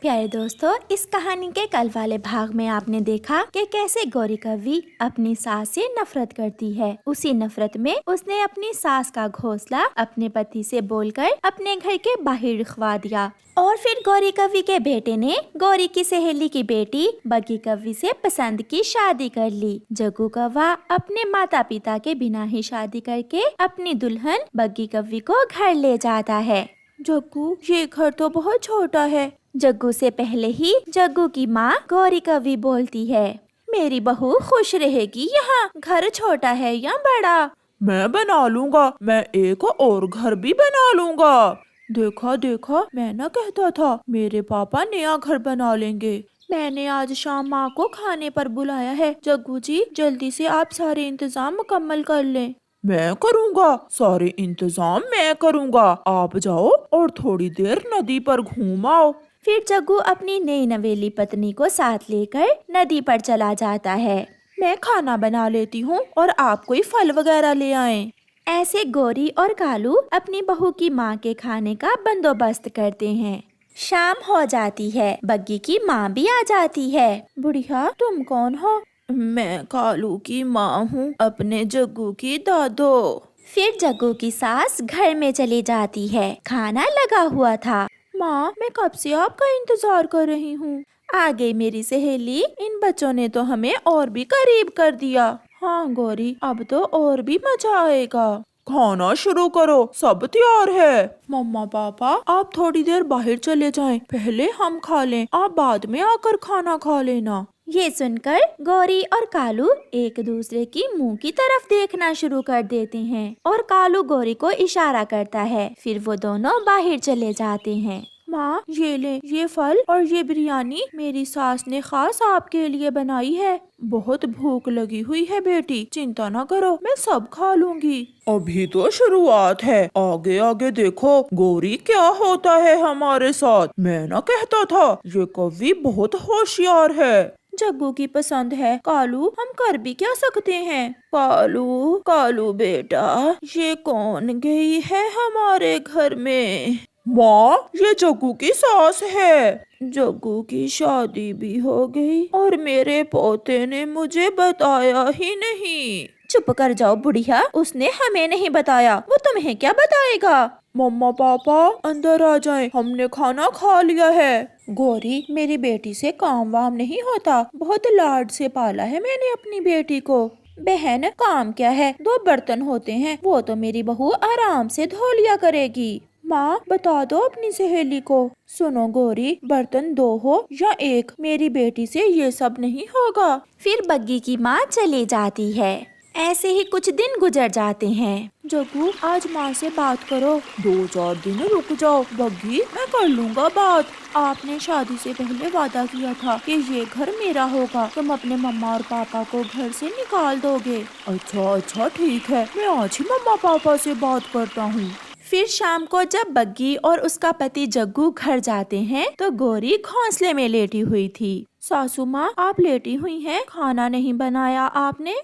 प्यारे दोस्तों, इस कहानी के कल वाले भाग में आपने देखा कि कैसे गौरी कव्वी अपनी सास से नफरत करती है। उसी नफरत में उसने अपनी सास का घोंसला अपने पति से बोलकर अपने घर के बाहर रखवा दिया। और फिर गौरी कव्वी के बेटे ने गौरी की सहेली की बेटी बग्गी कव्वी से पसंद की शादी कर ली। जग्गू कौवा अपने माता पिता के बिना ही शादी करके अपनी दुल्हन बग्गी कव्वी को घर ले जाता है। जग्गू, ये घर तो बहुत छोटा है। जग्गू से पहले ही जग्गू की माँ गौरी कव्वी बोलती है, मेरी बहू खुश रहेगी यहाँ, घर छोटा है या बड़ा। मैं बना लूंगा, मैं एक और घर भी बना लूंगा। देखा देखा, मैं ना कहता था मेरे पापा नया घर बना लेंगे। मैंने आज शाम माँ को खाने पर बुलाया है। जग्गू जी, जल्दी से आप सारे इंतजाम मुकम्मल कर लें। मैं करूँगा, सारे इंतजाम मैं करूँगा। आप जाओ और थोड़ी देर नदी पर घूम आओ। फिर जग्गू अपनी नई नवेली पत्नी को साथ लेकर नदी पर चला जाता है। मैं खाना बना लेती हूँ और आप कोई फल वगैरह ले आएं। ऐसे गौरी और कालू अपनी बहू की माँ के खाने का बंदोबस्त करते हैं। शाम हो जाती है, बग्गी की माँ भी आ जाती है। बुढ़िया, तुम कौन हो? मैं कालू की माँ हूँ, अपने जग्गू की दादो। फिर जग्गू की सास घर में चली जाती है। खाना लगा हुआ था। माँ, मैं कब से आपका इंतजार कर रही हूँ। आ गई मेरी सहेली। इन बच्चों ने तो हमें और भी करीब कर दिया। हाँ गौरी, अब तो और भी मजा आएगा। खाना शुरू करो, सब तैयार है। मम्मा पापा, आप थोड़ी देर बाहर चले जाएं, पहले हम खा लें, आप बाद में आकर खाना खा लेना। ये सुनकर गौरी और कालू एक दूसरे की मुंह की तरफ देखना शुरू कर देते हैं और कालू गौरी को इशारा करता है। फिर वो दोनों बाहर चले जाते हैं। माँ, ये ले, ये फल और ये बिरयानी मेरी सास ने खास आपके लिए बनाई है। बहुत भूख लगी हुई है बेटी, चिंता ना करो, मैं सब खा लूंगी। अभी तो शुरुआत है, आगे आगे देखो गौरी क्या होता है हमारे साथ। मैं ना कहता था ये कव्वी बहुत होशियार है। जग्गू की पसंद है कालू, हम कर भी क्या सकते हैं। कालू, कालू बेटा, ये कौन गई है हमारे घर में? माँ, ये जग्गू की सास है। जग्गू की शादी भी हो गई और मेरे पोते ने मुझे बताया ही नहीं। चुप कर जाओ बुढ़िया, उसने हमें नहीं बताया, वो तुम्हें क्या बताएगा। मम्मा पापा, अंदर आ जाएं, हमने खाना खा लिया है। गौरी, मेरी बेटी से काम वाम नहीं होता, बहुत लाड से पाला है मैंने अपनी बेटी को। बहन, काम क्या है, 2 बर्तन होते हैं, वो तो मेरी बहू आराम से धो लिया करेगी। माँ, बता दो अपनी सहेली को। सुनो गौरी, बर्तन 2 हो या 1, मेरी बेटी से ये सब नहीं होगा। फिर बग्गी की माँ चली जाती है। ऐसे ही कुछ दिन गुजर जाते हैं। जग्गू, आज माँ से बात करो, 2-4 दिन रुक जाओ। बग्गी, मैं कर लूँगा बात। आपने शादी से पहले वादा किया था कि ये घर मेरा होगा, तुम अपने मम्मा और पापा को घर से निकाल दोगे। अच्छा, ठीक है, मैं आज ही मम्मा पापा से बात करता हूँ। फिर शाम को जब बग्गी और उसका पति जग्गू घर जाते हैं तो गौरी घोंसले में लेटी हुई थी। सासू माँ, आप लेटी हुई हैं, खाना नहीं बनाया आपने?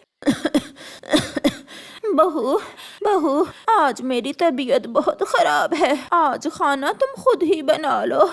बहू, आज मेरी तबीयत बहुत खराब है, आज खाना तुम खुद ही बना लो।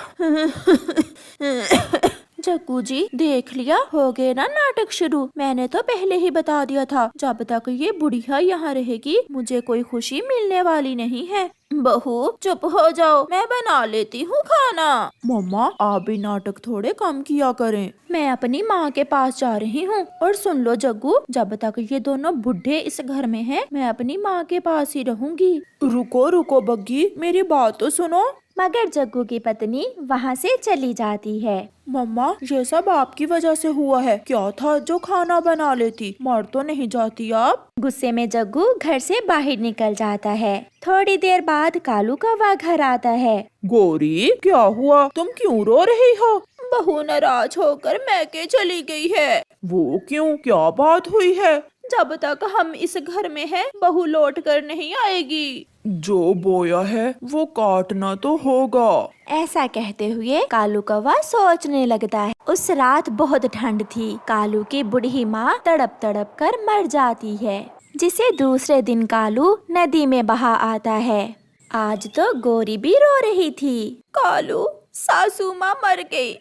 जग्गू जी, देख लिया, हो गए ना नाटक शुरू। मैंने तो पहले ही बता दिया था, जब तक ये बुढ़िया यहाँ रहेगी मुझे कोई खुशी मिलने वाली नहीं है। बहू, चुप हो जाओ, मैं बना लेती हूँ खाना। मम्मा, आप भी नाटक थोड़े कम किया करें। मैं अपनी माँ के पास जा रही हूँ। और सुन लो जग्गू, जब तक ये दोनों बुढ़े इस घर में हैं, मैं अपनी माँ के पास ही रहूंगी। रुको बग्गी, मेरी बात तो सुनो। मगर जग्गू की पत्नी वहाँ से चली जाती है। मम्मा, ये सब आपकी वजह से हुआ है। क्या था जो खाना बना लेती, मर तो नहीं जाती आप। गुस्से में जग्गू घर से बाहर निकल जाता है। थोड़ी देर बाद कालू कौवा घर आता है। गौरी, क्या हुआ, तुम क्यों रो रही हो? बहू नाराज होकर मैके चली गई है। वो क्यों, क्या बात हुई है? जब तक हम इस घर में हैं, बहू लौट कर नहीं आएगी। जो बोया है वो काटना तो होगा। ऐसा कहते हुए कालू कौवा सोचने लगता है। उस रात बहुत ठंड थी। कालू की बूढ़ी माँ तड़प तड़प कर मर जाती है, जिसे दूसरे दिन कालू नदी में बहा आता है। आज तो गौरी भी रो रही थी। कालू, सासू माँ मर गई,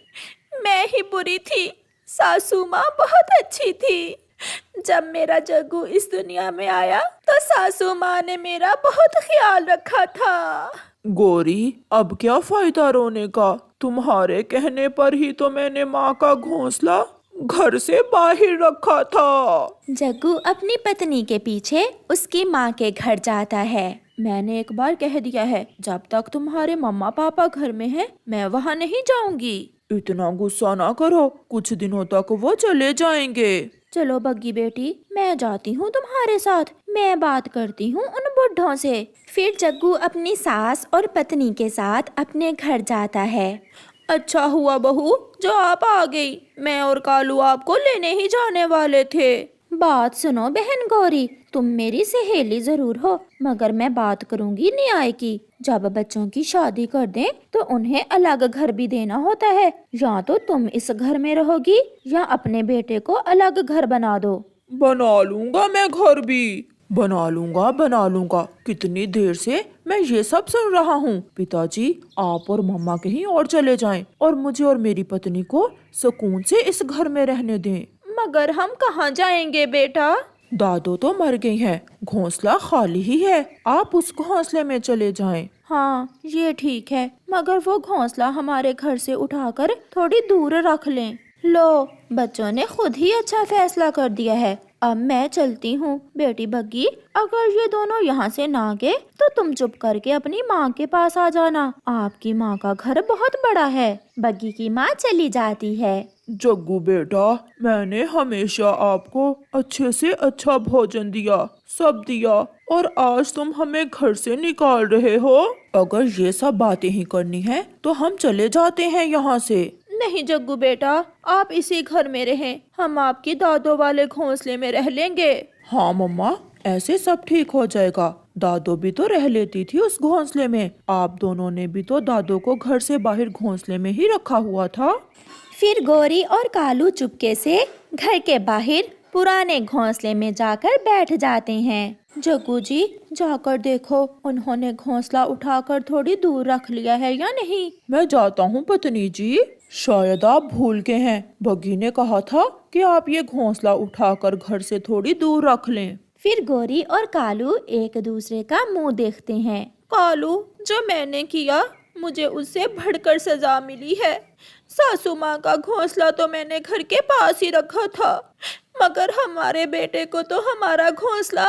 मैं ही बुरी थी। सासू माँ बहुत अच्छी थी। जब मेरा जग्गू इस दुनिया में आया तो सासू माँ ने मेरा बहुत ख्याल रखा था। गौरी, अब क्या फायदा रोने का? तुम्हारे कहने पर ही तो मैंने माँ का घोंसला घर से बाहर रखा था। जग्गू अपनी पत्नी के पीछे उसकी माँ के घर जाता है। मैंने एक बार कह दिया है, जब तक तुम्हारे मम्मा पापा घर में हैं, मैं वहाँ नहीं जाऊंगी। इतना गुस्सा ना करो, कुछ दिनों तक वो चले जाएंगे। चलो बग्गी बेटी, मैं जाती हूँ तुम्हारे साथ। मैं बात करती हूँ उन बुढ़ों से। फिर जग्गू अपनी सास और पत्नी के साथ अपने घर जाता है। अच्छा हुआ बहू जो आप आ गई, मैं और कालू आपको लेने ही जाने वाले थे। बात सुनो बहन गौरी, तुम मेरी सहेली जरूर हो, मगर मैं बात करूंगी न्याय की। जब बच्चों की शादी कर दें तो उन्हें अलग घर भी देना होता है। या तो तुम इस घर में रहोगी या अपने बेटे को अलग घर बना दो। बना लूंगा, मैं घर भी बना लूंगा। कितनी देर से मैं ये सब सुन रहा हूँ। पिताजी, आप और मम्मा कहीं और चले जाएं और मुझे और मेरी पत्नी को सुकून से इस घर में रहने दें। मगर हम कहाँ जाएंगे बेटा? दादो तो मर गई हैं, घोंसला खाली ही है, आप उस घोंसले में चले जाएं। हाँ ये ठीक है, मगर वो घोंसला हमारे घर से उठाकर थोड़ी दूर रख लें। लो, बच्चों ने खुद ही अच्छा फैसला कर दिया है। अब मैं चलती हूँ। बेटी बग्गी, अगर ये दोनों यहाँ से ना गए तो तुम चुप करके अपनी माँ के पास आ जाना। आपकी माँ का घर बहुत बड़ा है। बग्गी की माँ चली जाती है। जग्गू बेटा, मैंने हमेशा आपको अच्छे से अच्छा भोजन दिया, सब दिया, और आज तुम हमें घर से निकाल रहे हो। अगर ये सब बातें ही करनी है तो हम चले जाते हैं यहाँ से। नहीं जग्गू बेटा, आप इसी घर में रहें, हम आपकी दादो वाले घोंसले में रह लेंगे। हाँ मम्मा, ऐसे सब ठीक हो जाएगा। दादो भी तो रह लेती थी उस घोंसले में, आप दोनों ने भी तो दादो को घर से बाहर घोंसले में ही रखा हुआ था। फिर गौरी और कालू चुपके से घर के बाहर पुराने घोंसले में जाकर बैठ जाते हैं। जग्गू जी, जाकर देखो उन्होंने घोंसला उठाकर थोड़ी दूर रख लिया है या नहीं। मैं जाता हूँ पत्नी जी, शायद आप भूल गए हैं, बग्गी ने कहा था कि आप ये घोंसला उठाकर घर से थोड़ी दूर रख लें। फिर गौरी और कालू एक दूसरे का मुंह देखते हैं। कालू, जो मैंने किया मुझे उससे बढ़कर सजा मिली है। सासू माँ का घोंसला तो मैंने घर के पास ही रखा था, मगर हमारे बेटे को तो हमारा घोंसला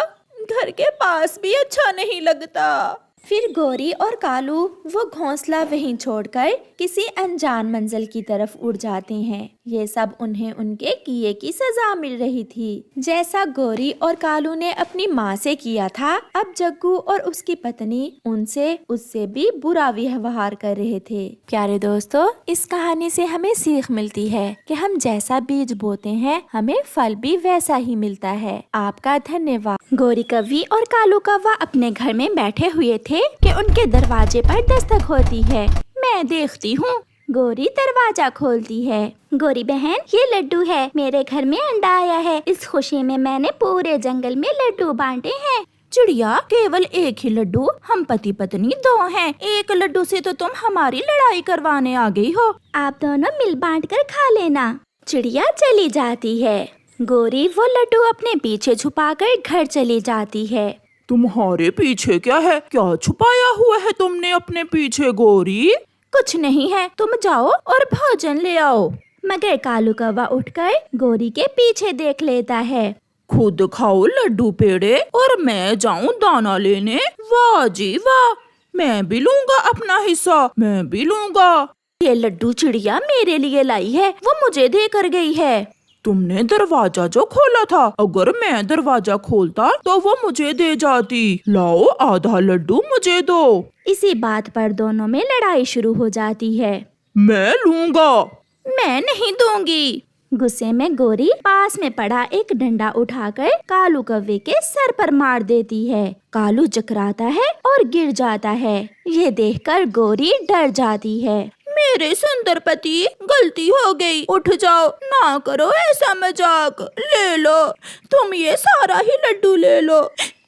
घर के पास भी अच्छा नहीं लगता। फिर गौरी और कालू वो घोंसला वहीं छोड़कर किसी अनजान मंजिल की तरफ उड़ जाते हैं। ये सब उन्हें उनके किए की सजा मिल रही थी। जैसा गौरी और कालू ने अपनी माँ से किया था, अब जग्गू और उसकी पत्नी उनसे उससे भी बुरा व्यवहार कर रहे थे। प्यारे दोस्तों, इस कहानी से हमें सीख मिलती है कि हम जैसा बीज बोते हैं हमें फल भी वैसा ही मिलता है। आपका धन्यवाद। गौरी कव्वी और कालू कव्वा अपने घर में बैठे हुए थे कि उनके दरवाजे पर दस्तक होती है। मैं देखती हूँ। गौरी दरवाजा खोलती है। गौरी बहन, ये लड्डू है, मेरे घर में अंडा आया है। इस खुशी में मैंने पूरे जंगल में लड्डू बांटे हैं। चिड़िया, केवल एक ही लड्डू? हम पति पत्नी दो हैं, एक लड्डू से तो तुम हमारी लड़ाई करवाने आ गई हो। आप दोनों मिल बांट कर खा लेना। चिड़िया चली जाती है। गौरी वो लड्डू अपने पीछे छुपाकर घर चली जाती है। तुम्हारे पीछे क्या है? क्या छुपाया हुआ है तुमने अपने पीछे गौरी? कुछ नहीं है, तुम जाओ और भोजन ले आओ। मगर कालू कौवा उठकर गौरी के पीछे देख लेता है। खुद खाओ लड्डू पेड़े और मैं जाऊं दाना लेने? वाह जी वाह, मैं भी लूंगा अपना हिस्सा, मैं भी लूंगा। ये लड्डू चिड़िया मेरे लिए लाई है, वो मुझे दे कर गई है। तुमने दरवाजा जो खोला था, अगर मैं दरवाजा खोलता तो वो मुझे दे जाती। लाओ, आधा लड्डू मुझे दो। इसी बात पर दोनों में लड़ाई शुरू हो जाती है। मैं लूंगा। मैं नहीं दूंगी। गुस्से में गौरी पास में पड़ा एक डंडा उठाकर कालू कौवे के सर पर मार देती है। कालू चकराता है और गिर जाता है। ये देखकर गौरी डर जाती है। मेरे सुंदर पति, गलती हो गई, उठ जाओ, ना करो ऐसा मजाक। ले लो, तुम ये सारा ही लड्डू ले लो।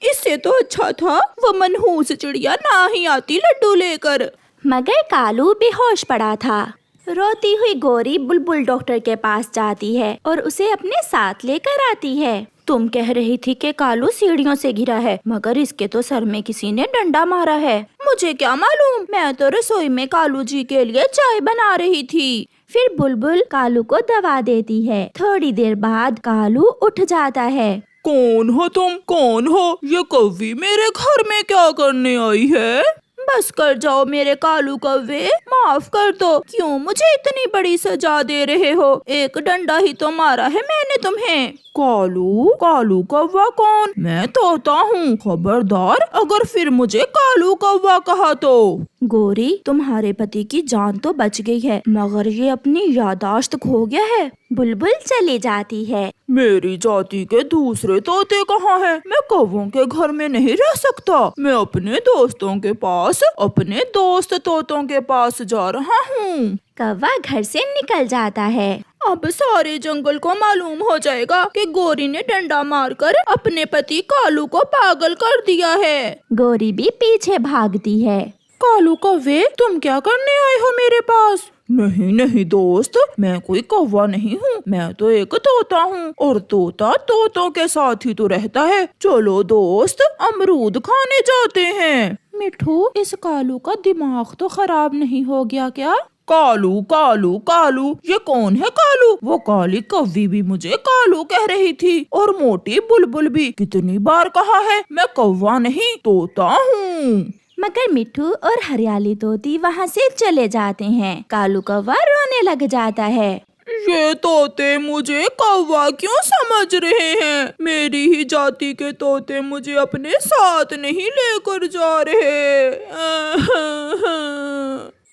इससे तो अच्छा था वो मनहूस चिड़िया ना ही आती लड्डू लेकर। मगर कालू बेहोश पड़ा था। रोती हुई गोरी बुलबुल डॉक्टर के पास जाती है और उसे अपने साथ लेकर आती है। तुम कह रही थी कि कालू सीढ़ियों से गिरा है, मगर इसके तो सर में किसी ने डंडा मारा है। मुझे क्या मालूम, मैं तो रसोई में कालू जी के लिए चाय बना रही थी। फिर बुलबुल कालू को दवा देती है। थोड़ी देर बाद कालू उठ जाता है। कौन हो तुम? कौन हो? ये कौवी मेरे घर में क्या करने आई है? बस कर जाओ मेरे कालू कौवे, माफ कर दो। क्यों मुझे इतनी बड़ी सजा दे रहे हो? एक डंडा ही तो मारा है मैंने तुम्हें। कालू? कालू कौवा कौन? मैं तोता हूँ। खबरदार अगर फिर मुझे कालू कौवा कहा तो। गोरी, तुम्हारे पति की जान तो बच गई है, मगर ये अपनी यादाश्त खो गया है। बुलबुल चली जाती है। मेरी जाति के दूसरे तोते कहाँ हैं? मैं कौवों के घर में नहीं रह सकता। मैं अपने दोस्तों के पास, अपने दोस्त तोतों के पास जा रहा हूँ। कौवा घर से निकल जाता है। अब सारे जंगल को मालूम हो जाएगा कि गोरी ने डंडा मारकर अपने पति कालू को पागल कर दिया है। गोरी भी पीछे भागती है। कालू कौवे, तुम क्या करने आए हो मेरे पास? नहीं नहीं दोस्त, मैं कोई कौवा नहीं हूँ। मैं तो एक तोता हूँ और तोता तोतों के साथ ही तो रहता है। चलो दोस्त, अमरूद खाने जाते हैं। मिठू, इस कालू का दिमाग तो खराब नहीं हो गया क्या? कालू कालू कालू, ये कौन है कालू? वो काली कौवी भी मुझे कालू कह रही थी और मोटी बुलबुल भी। कितनी बार कहा है, मैं कौवा नहीं तोता हूँ। मगर मिट्ठू और हरियाली तोती वहाँ से चले जाते हैं। कालू कौवा रोने लग जाता है। ये तोते मुझे कौवा क्यों समझ रहे हैं? मेरी ही जाति के तोते मुझे अपने साथ नहीं लेकर जा रहे।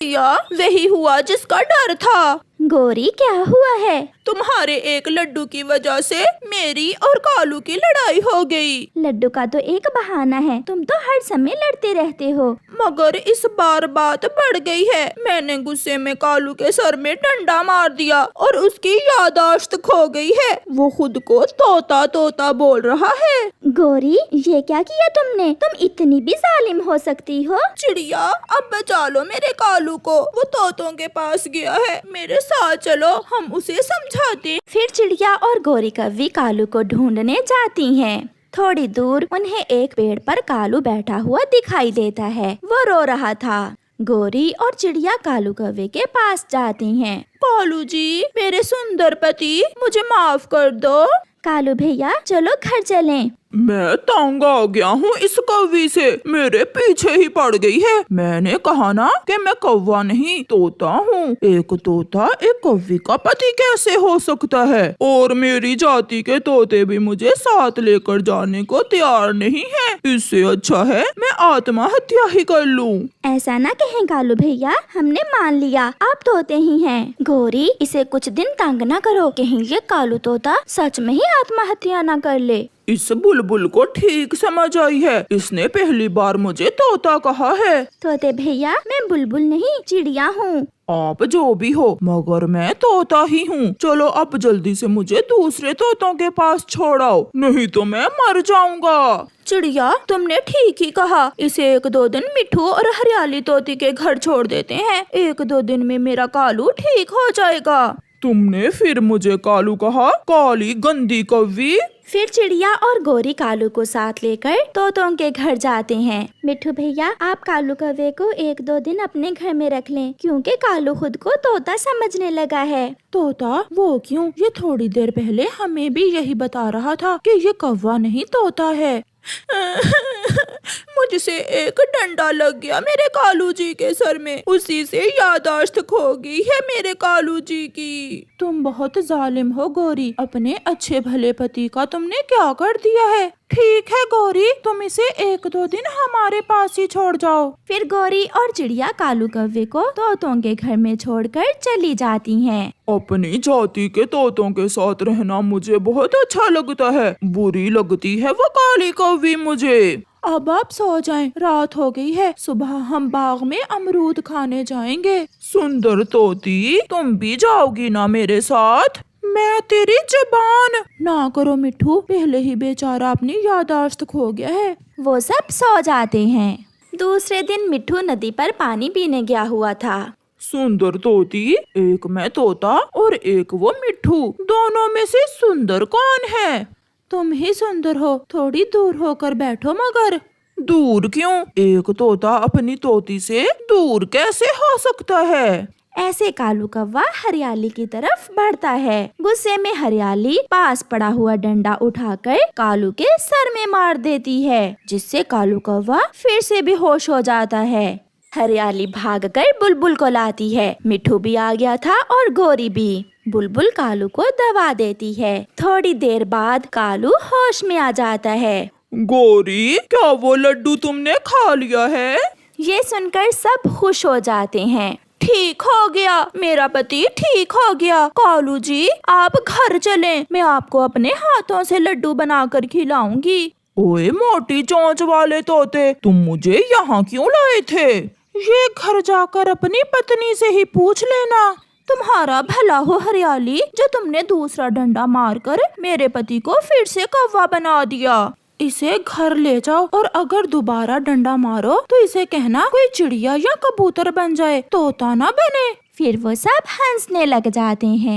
या वही हुआ जिसका डर था। गोरी, क्या हुआ है? तुम्हारे एक लड्डू की वजह से मेरी और कालू की लड़ाई हो गई। लड्डू का तो एक बहाना है, तुम तो हर समय लड़ते रहते हो। मगर इस बार बात बढ़ गई है। मैंने गुस्से में कालू के सर में डंडा मार दिया और उसकी यादाश्त खो गई है। वो खुद को तोता तोता बोल रहा है। गोरी, ये क्या किया तुमने? तुम इतनी भी जालिम हो सकती हो? चिड़िया, अब बचा लो मेरे कालू को। वो तोतों के पास गया है, मेरे साथ चलो, हम उसे समझाते। फिर चिड़िया और गोरी कौवी कालू को ढूंढने जाती हैं। थोड़ी दूर उन्हें एक पेड़ पर कालू बैठा हुआ दिखाई देता है। वो रो रहा था। गोरी और चिड़िया कालू कौवे के पास जाती हैं। कालू जी, मेरे सुंदर पति, मुझे माफ कर दो। कालू भैया, चलो घर चलें। मैं तंग आ गया हूँ इस कौवी से, मेरे पीछे ही पड़ गई है। मैंने कहा ना कि मैं कौवा नहीं तोता हूँ। एक तोता एक कौवी का पति कैसे हो सकता है? और मेरी जाति के तोते भी मुझे साथ लेकर जाने को तैयार नहीं है। इससे अच्छा है मैं आत्महत्या ही कर लूँ। ऐसा ना कहें कालू भैया, हमने मान लिया आप तोते ही हैं। गोरी, इसे कुछ दिन तंग न करो, कहीं ये कालू तोता सच में ही आत्महत्या न कर ले। इस बुलबुल को ठीक समझ आई है, इसने पहली बार मुझे तोता कहा है। तोते भैया, मैं बुलबुल नहीं चिड़िया हूँ। आप जो भी हो, मगर मैं तोता ही हूँ। चलो अब जल्दी से मुझे दूसरे तोतों के पास छोड़ाओ, नहीं तो मैं मर जाऊंगा। चिड़िया, तुमने ठीक ही कहा। इसे 1-2 दिन मिठू और हरियाली तोती के घर छोड़ देते हैं। 1-2 दिन में मेरा कालू ठीक हो जाएगा। तुमने फिर मुझे कालू कहा, काली गंदी कौवी। फिर चिड़िया और गोरी कालू को साथ लेकर तोतों के घर जाते हैं। मिठू भैया, आप कालू कौवे को 1-2 दिन अपने घर में रख लें, क्योंकि कालू खुद को तोता समझने लगा है। तोता? वो क्यों? ये थोड़ी देर पहले हमें भी यही बता रहा था कि ये कौवा नहीं तोता है। मुझसे एक डंडा लग गया मेरे कालू जी के सर में, उसी से यादाश्त खो गई है मेरे कालू जी की। तुम बहुत जालिम हो गोरी, अपने अच्छे भले पति का तुमने क्या कर दिया है। ठीक है गोरी, तुम इसे 1-2 दिन हमारे पास ही छोड़ जाओ। फिर गोरी और चिड़िया कालू कौवे को तोतों के घर में छोड़कर चली जाती हैं। अपनी जाति के तोतों के साथ रहना मुझे बहुत अच्छा लगता है, बुरी लगती है वो काली कौवी मुझे। अब आप सो जाएं, रात हो गई है, सुबह हम बाग में अमरूद खाने जाएंगे। सुंदर तोती, तुम भी जाओगी ना मेरे साथ? मैं तेरी जबान। ना करो मिठू, पहले ही बेचारा अपनी यादाश्त खो गया है। वो सब सो जाते हैं। दूसरे दिन मिट्ठू नदी पर पानी पीने गया हुआ था। सुंदर तोती, एक मैं तोता और एक वो मिट्ठू, दोनों में से सुंदर कौन है? तुम ही सुंदर हो, थोड़ी दूर होकर बैठो। मगर दूर क्यों? एक तोता अपनी तोती से दूर कैसे हो सकता है? ऐसे कालू कौवा हरियाली की तरफ बढ़ता है। गुस्से में हरियाली पास पड़ा हुआ डंडा उठाकर कालू के सर में मार देती है, जिससे कालू कौवा फिर से बेहोश हो जाता है। हरियाली भागकर बुलबुल को लाती है। मिट्ठू भी आ गया था और गोरी भी। बुलबुल कालू को दवा देती है। थोड़ी देर बाद कालू होश में आ जाता है। गोरी, क्या वो लड्डू तुमने खा लिया है? ये सुनकर सब खुश हो जाते हैं। ठीक हो गया, मेरा पति ठीक हो गया। कालू जी, आप घर चलें, मैं आपको अपने हाथों से लड्डू बनाकर खिलाऊंगी। ओए मोटी चोंच वाले तोते, तुम मुझे यहाँ क्यों लाए थे? ये घर जाकर अपनी पत्नी से ही पूछ लेना। तुम्हारा भला हो हरियाली, जो तुमने दूसरा डंडा मारकर मेरे पति को फिर से कौवा बना दिया। इसे घर ले जाओ और अगर दोबारा डंडा मारो तो इसे कहना कोई चिड़िया या कबूतर बन जाए, तोता ना बने। फिर वो सब हंसने लग जाते हैं।